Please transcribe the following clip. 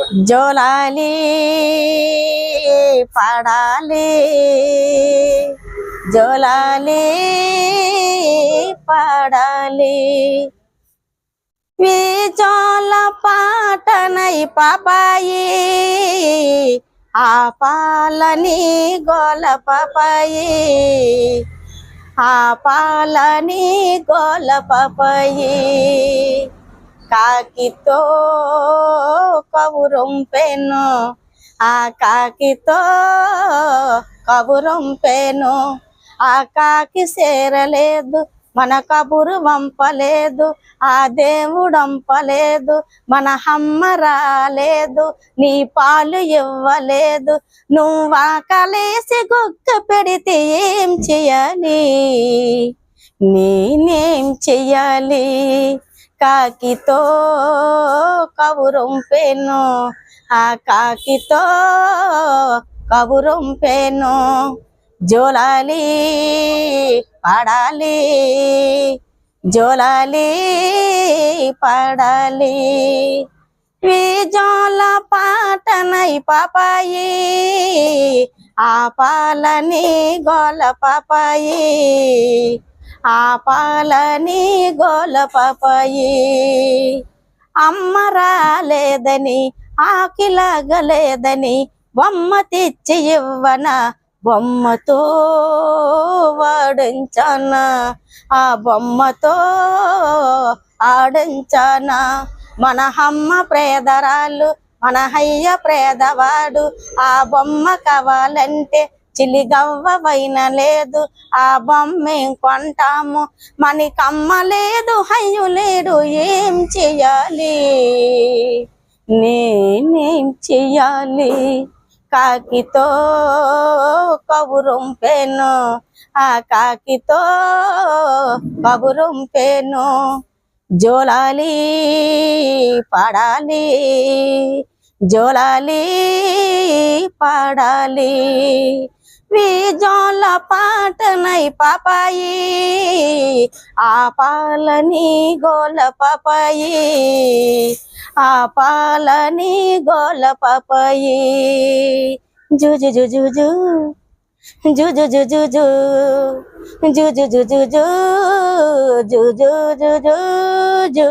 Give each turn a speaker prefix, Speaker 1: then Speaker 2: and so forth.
Speaker 1: జోలాలి పాడాలి జోలాలి పాడాలి జోల పాటనై పాపాయి ఆ పాలని గోల పాపాయి ఆ పాలని గోల పాపాయి కాకితో కబురొంపెను ఆ కాకితో కబురొంపెను ఆ కాకి చేరలేదు మన కబురు వంపలేదు ఆ దేవుడంపలేదు మన అమ్మ రాలేదు నీ పాలు ఇవ్వలేదు నువ్వు ఆకలేసి గుక్క పెడితే ఏం చెయ్యాలి నేనేం చెయ్యాలి కాకితో కబురొంపెను ఆ కాకితో కబురొంపెను జోలాలి పాడాలి జోలాలి పాడాలి జోల పాటనై పాపాయి ఆ పాలని గోల పాపాయి ఆ పాలని గోల పాపాయి అమ్మ రాలేదని ఆకిలాగలేదని బొమ్మ తెచ్చి ఇవ్వన బొమ్మతో వాడించానా ఆ బొమ్మతో ఆడించానా మన అమ్మ ప్రేదరాలు మన అయ్య ప్రేదవాడు ఆ బొమ్మ కావాలంటే చిలిగవ్వవైన లేదు ఆ బొమ్మేం కొంటాము మనకమ్మ లేదు అయ్యు లేడు ఏం చెయ్యాలి నేనేం చెయ్యాలి కాకితో కబురొంపెను ఆ కాకితో కబురొంపెను జోలాలి పాడాలి జోలాలి పాడాలి జోల పాటనై పాపాయి ఆ పాలని గోల పాపాయి ఆ పాలని గోల పాపాయి జుజు జుజు జు జుజు జుజు జు జుజు జుజు జు జుజు జుజు జు